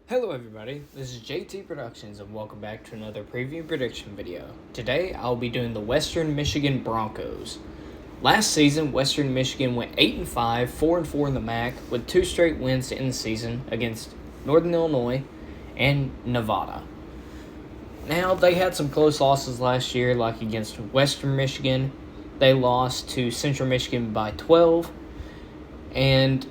Hello everybody, this is JT Productions and welcome back to another preview prediction video. Today I'll be doing the Western Michigan Broncos. Last season, Western Michigan went 8-5, 4-4 in the MAC with 2 straight wins to end the season against Northern Illinois and Nevada. Now, they had some close losses last year, like against Western Michigan. They lost to Central Michigan by 12, and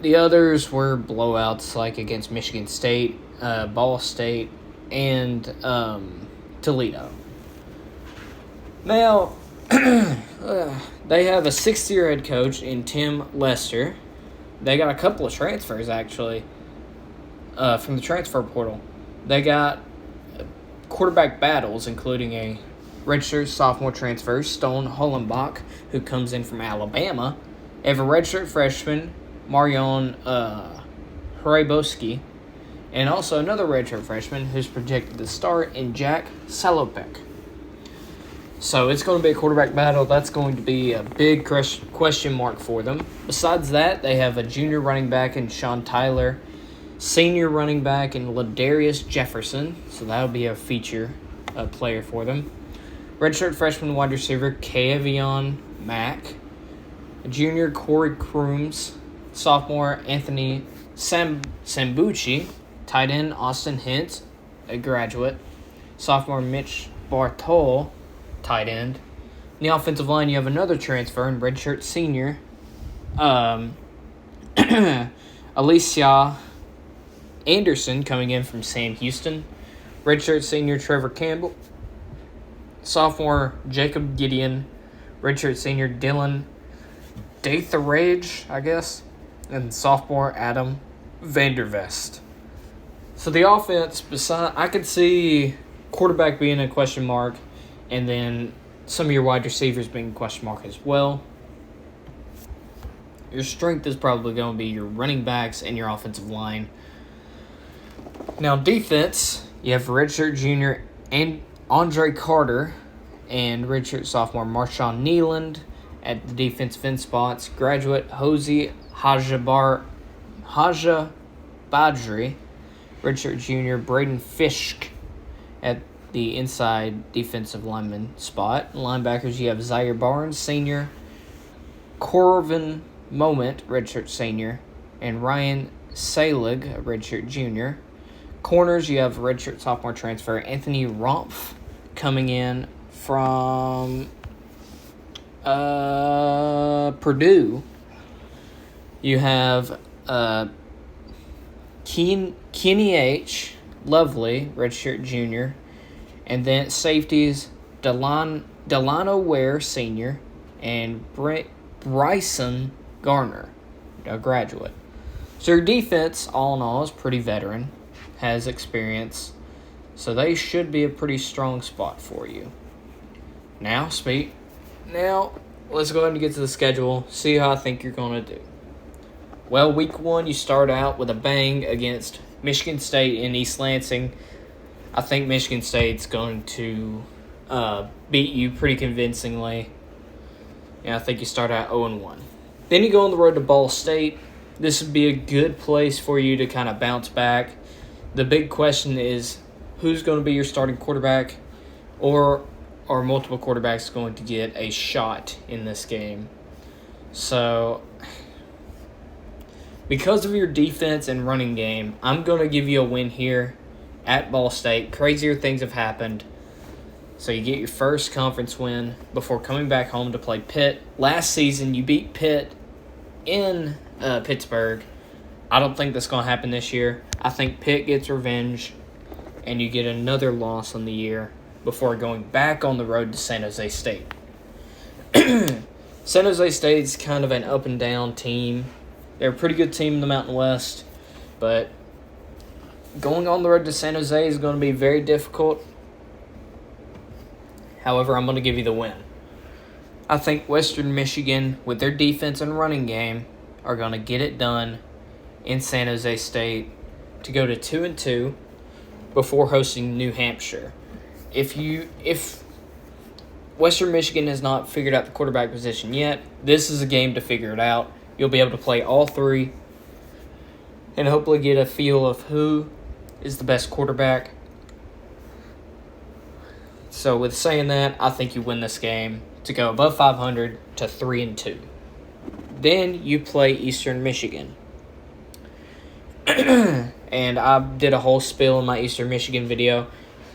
the others were blowouts, like against Michigan State, Ball State, and Toledo. Now, they have a 6th-year head coach in Tim Lester. They got a couple of transfers, actually, from the transfer portal. They got quarterback battles, including a redshirt sophomore transfer, Stone Hollenbach, who comes in from Alabama. They have a redshirt freshman, Marion Hraboski, and also another redshirt freshman who's projected to start in Jack Salopek. So it's going to be a quarterback battle. That's going to be a big question mark for them. Besides that, they have a junior running back in Sean Tyler, senior running back in Ladarius Jefferson, so that'll be a feature player for them. Redshirt freshman wide receiver Kavion Mack, junior Corey Crooms, sophomore Anthony Sambucci, tight end Austin Hint, a graduate, sophomore Mitch Bartol, tight end. In the offensive line, you have another transfer and redshirt senior Alicia Anderson coming in from Sam Houston, redshirt senior Trevor Campbell, sophomore Jacob Gideon, redshirt senior Dylan Datharage, I guess, and sophomore Adam Vandervest. So the offense, I could see quarterback being a question mark, and then some of your wide receivers being a question mark as well. Your strength is probably going to be your running backs and your offensive line. Now defense, you have redshirt junior and Andre Carter and redshirt sophomore Marshawn Nealand. At the defensive end spots, graduate Hosey Haja Badri, redshirt junior Braden Fisk at the inside defensive lineman spot. Linebackers, you have Zaire Barnes, senior, Corvin Moment, redshirt senior, and Ryan Salig, redshirt junior. Corners, you have redshirt sophomore transfer Anthony Rumpf coming in from Purdue. You have Kenny H. Lovely, redshirt junior. And then safeties, Delano Ware, senior, and Bryson Garner, a graduate. So your defense, all in all, is pretty veteran, has experience. So they should be a pretty strong spot for you. Now, let's go ahead and get to the schedule, see how I think you're going to do. Well, week 1, you start out with a bang against Michigan State in East Lansing. I think Michigan State's going to beat you pretty convincingly. And I think you start out 0-1. Then you go on the road to Ball State. This would be a good place for you to kind of bounce back. The big question is, who's going to be your starting quarterback, or are multiple quarterbacks going to get a shot in this game? So, because of your defense and running game, I'm going to give you a win here at Ball State. Crazier things have happened. So you get your first conference win before coming back home to play Pitt. Last season, you beat Pitt in Pittsburgh. I don't think that's going to happen this year. I think Pitt gets revenge, and you get another loss on the year before going back on the road to San Jose State. San Jose State's kind of an up-and-down team. They're a pretty good team in the Mountain West, but going on the road to San Jose is going to be very difficult. However, I'm going to give you the win. I think Western Michigan, with their defense and running game, are going to get it done in San Jose State to go to 2-2 before hosting New Hampshire. If Western Michigan has not figured out the quarterback position yet, this is a game to figure it out. You'll be able to play all three and hopefully get a feel of who is the best quarterback. So with saying that, I think you win this game to go above 500 to 3-2. Then you play Eastern Michigan. And I did a whole spill in my Eastern Michigan video.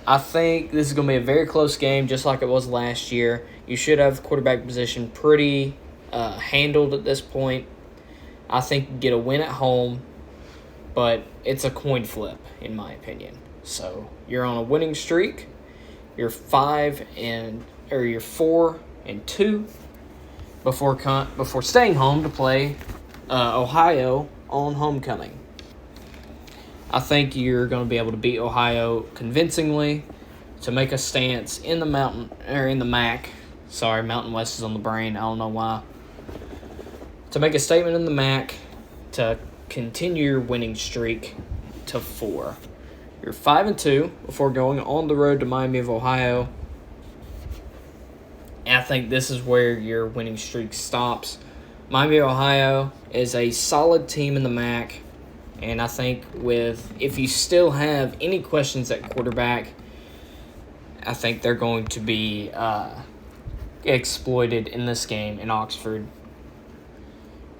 I think this is going to be a very close game, just like it was last year. You should have quarterback position pretty handled at this point. I think you get a win at home, but it's a coin flip, in my opinion. So you're on a winning streak. You're 4-2 before staying home to play Ohio on homecoming. I think you're going to be able to beat Ohio convincingly to make a stance in the MAC. Sorry, Mountain West is on the brain. I don't know why. To make a statement in the MAC to continue your winning streak to 4. You're 5-2 before going on the road to Miami of Ohio. And I think this is where your winning streak stops. Miami of Ohio is a solid team in the MAC. And I think if you still have any questions at quarterback, I think they're going to be exploited in this game in Oxford.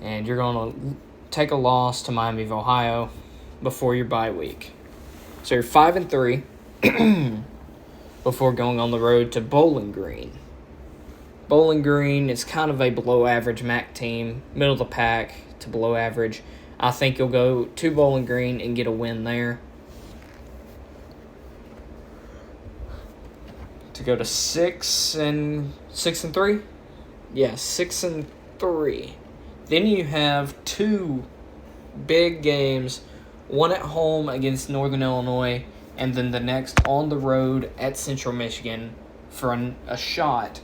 And you're going to take a loss to Miami of Ohio before your bye week. So you're 5-3 before going on the road to Bowling Green. Bowling Green is kind of a below-average MAC team, middle of the pack to below average. I think you'll go to Bowling Green and get a win there. To go to 6-3? Yeah, 6-3. Then you have 2 big games, one at home against Northern Illinois, and then the next on the road at Central Michigan for a shot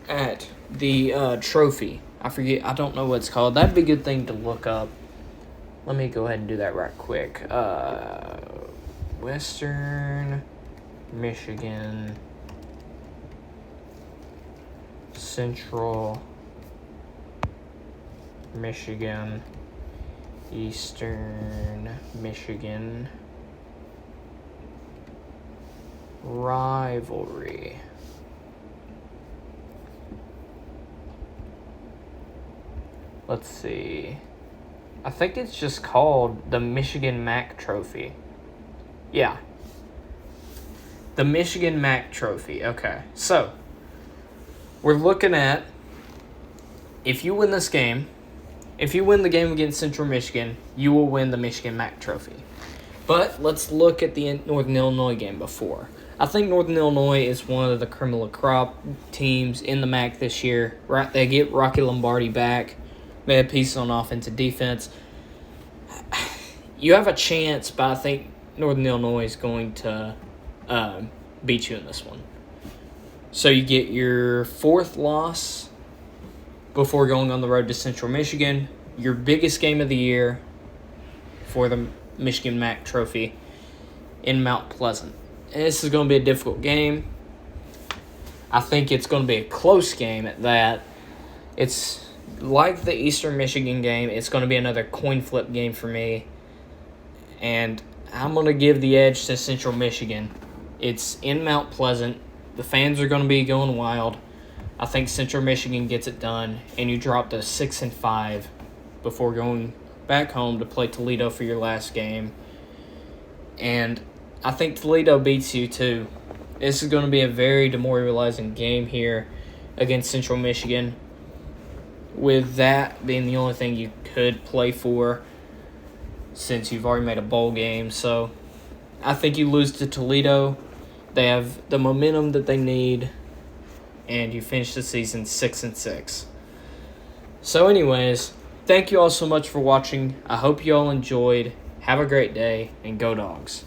at the trophy. I don't know what it's called. That'd be a good thing to look up. Let me go ahead and do that right quick. Western Michigan, Central Michigan, Eastern Michigan rivalry. Let's see. I think it's just called the Michigan MAC Trophy. Yeah. The Michigan MAC Trophy. Okay. So, we're looking at, if you win this game, if you win the game against Central Michigan, you will win the Michigan MAC Trophy. But let's look at the Northern Illinois game before. I think Northern Illinois is one of the cream of the crop teams in the MAC this year. Right, they get Rocky Lombardi back. They have pieces on offense and defense. You have a chance, but I think Northern Illinois is going to beat you in this one. So you get your 4th loss before going on the road to Central Michigan. Your biggest game of the year for the Michigan MAC Trophy in Mount Pleasant. And this is going to be a difficult game. I think it's going to be a close game at that. It's like the Eastern Michigan game, it's going to be another coin flip game for me. And I'm going to give the edge to Central Michigan. It's in Mount Pleasant. The fans are going to be going wild. I think Central Michigan gets it done, and you drop to 6-5 before going back home to play Toledo for your last game. And I think Toledo beats you too. This is going to be a very demoralizing game here against Central Michigan, with that being the only thing you could play for since you've already made a bowl game. So I think you lose to Toledo. They have the momentum that they need, and you finish the season 6-6. So anyways, thank you all so much for watching. I hope you all enjoyed. Have a great day, and Go Dogs.